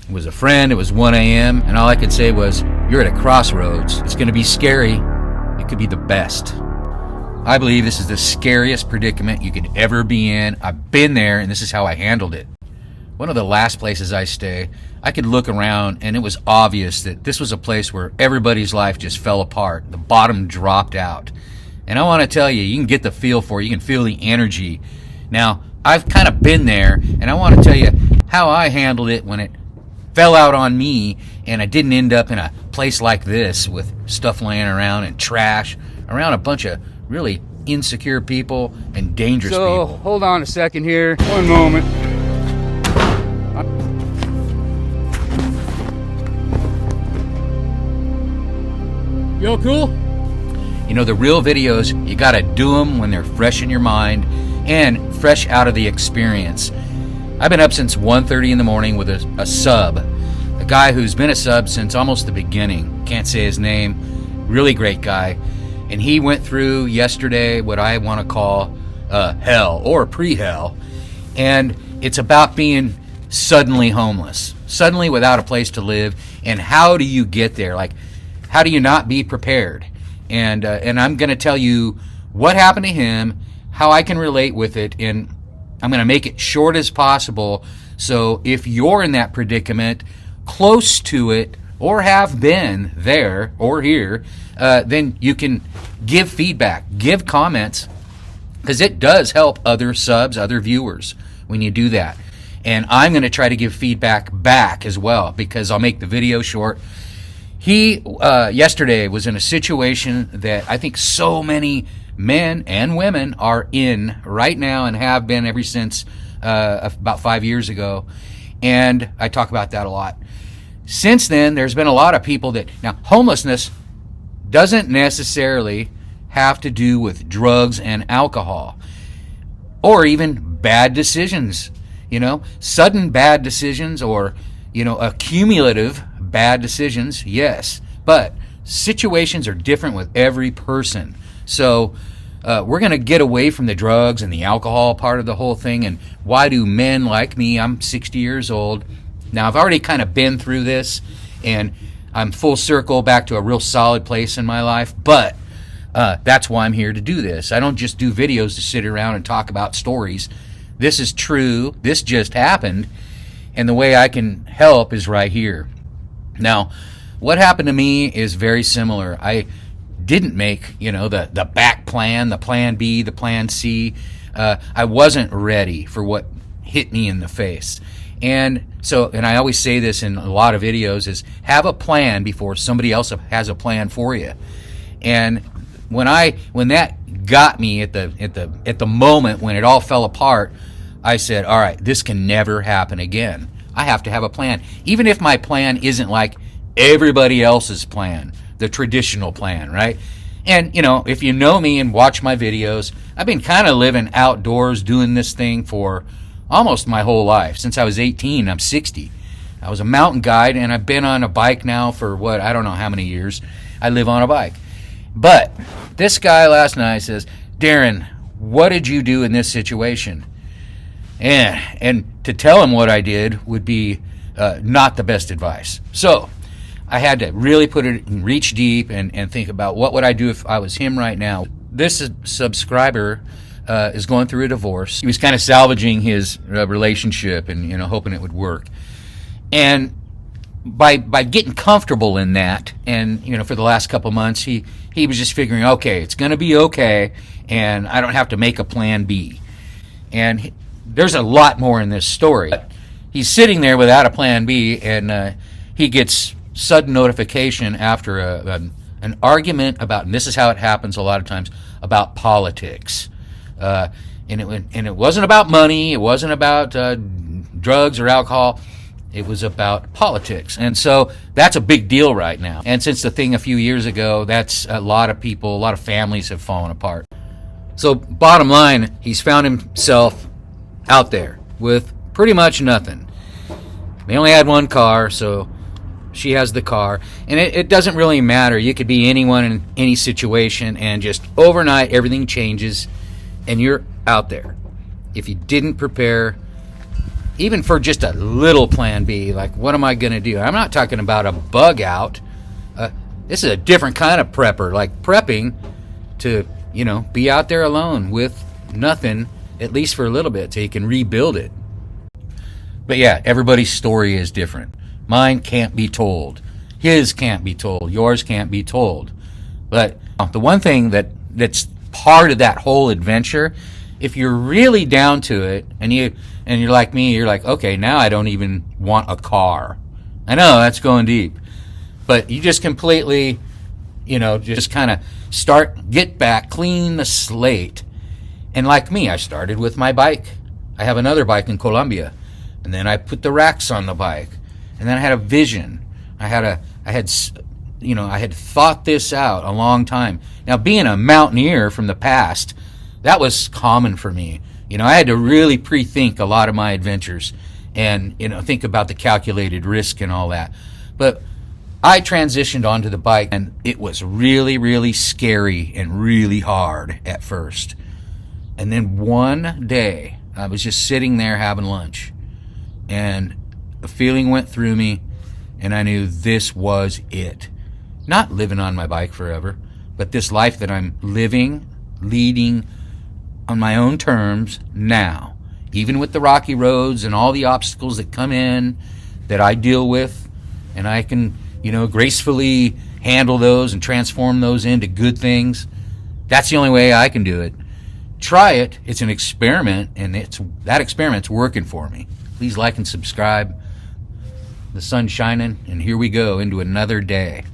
It was a friend. It was 1 a.m. And all I could say was, you're at a crossroads. It's going to be scary. It could be the best. I believe this is the scariest predicament you could ever be in. I've been there, and this is how I handled it. One of the last places I stay, I could look around, and it was obvious that this was a place where everybody's life just fell apart. The bottom dropped out. And I want to tell you, you can get the feel for it. You can feel the energy. Now, I've kind of been there, and I want to tell you how I handled it when it fell out on me, and I didn't end up in a place like this with stuff laying around and trash around a bunch of really insecure people and dangerous people. So, hold on a second here. One moment. You all cool? You know, the real videos, you gotta do them when they're fresh in your mind and fresh out of the experience. I've been up since 1:30 in the morning with a sub, a guy who's been a sub since almost the beginning. Can't say his name. Really great guy. And he went through yesterday what I want to call hell or pre-hell. And it's about being suddenly homeless, suddenly without a place to live. And how do you get there? Like, how do you not be prepared? And I'm going to tell you what happened to him, how I can relate with it, and I'm going to make it short as possible. So if you're in that predicament, close to it, or have been there or here, then you can give feedback, give comments, because it does help other subs, other viewers when you do that. And I'm going to try to give feedback back as well, because I'll make the video short. He, yesterday, was in a situation that I think so many men and women are in right now and have been ever since about 5 years ago. And I talk about that a lot. Since then, there's been a lot of people that... Now, homelessness doesn't necessarily have to do with drugs and alcohol, or even bad decisions, you know, sudden bad decisions, or, you know, accumulative bad decisions, yes. But situations are different with every person. So we're going to get away from the drugs and the alcohol part of the whole thing. And why do men like me, I'm 60 years old, now I've already kind of been through this, and I'm full circle back to a real solid place in my life, but that's why I'm here to do this. I don't just do videos to sit around and talk about stories. This is true. This just happened, and the way I can help is right here. Now, what happened to me is very similar. I didn't make, you know, the back plan, the plan B, the plan C. I wasn't ready for what hit me in the face. And so, and I always say this in a lot of videos, is have a plan before somebody else has a plan for you. And when that got me at the moment when it all fell apart, I said, all right, this can never happen again. I have to have a plan. Even if my plan isn't like everybody else's plan, the traditional plan, right? And, you know, if you know me and watch my videos, I've been kind of living outdoors doing this thing for almost my whole life. Since I was 18, I'm 60. I was a mountain guide, and I've been on a bike now for what, I don't know how many years I live on a bike. But this guy last night says, Darren, what did you do in this situation? And to tell him what I did would be not the best advice. So I had to really put it and reach deep and think about what would I do if I was him right now. This subscriber is going through a divorce. He was kind of salvaging his relationship and, you know, hoping it would work. And by getting comfortable in that, and, you know, for the last couple months, he was just figuring, okay, it's going to be okay, and I don't have to make a plan B. And there's a lot more in this story. He's sitting there without a plan B, and he gets sudden notification after an argument about, and this is how it happens a lot of times, about politics. And it wasn't about money, it wasn't about drugs or alcohol, it was about politics. And so that's a big deal right now. And since the thing a few years ago, that's a lot of people, a lot of families have fallen apart. So bottom line, he's found himself out there with pretty much nothing. They only had one car, so she has the car. And it doesn't really matter. You could be anyone in any situation, and just overnight everything changes and you're out there. If you didn't prepare, even for just a little plan B, like what am I going to do? I'm not talking about a bug out. This is a different kind of prepper, like prepping to, be out there alone with nothing, at least for a little bit, till you can rebuild it. But yeah, everybody's story is different. Mine can't be told. His can't be told. Yours can't be told. But the one thing that's part of that whole adventure, if you're really down to it, and you're like me, you're like, okay, now I don't even want a car. I know that's going deep, but you just completely, just kind of get back, clean the slate. And like me, I started with my bike. I have another bike in Colombia, and then I put the racks on the bike, and then I had a vision. I had thought this out a long time. Now, being a mountaineer from the past, that was common for me. I had to really pre-think a lot of my adventures and, think about the calculated risk and all that. But I transitioned onto the bike, and it was really, really scary and really hard at first. And then one day, I was just sitting there having lunch, and a feeling went through me, and I knew this was it. Not living on my bike forever, but this life that I'm living, leading on my own terms now, even with the rocky roads and all the obstacles that come in that I deal with, and I can, gracefully handle those and transform those into good things. That's the only way I can do it. Try it. It's an experiment, and that experiment's working for me. Please like and subscribe. The sun's shining, and here we go into another day.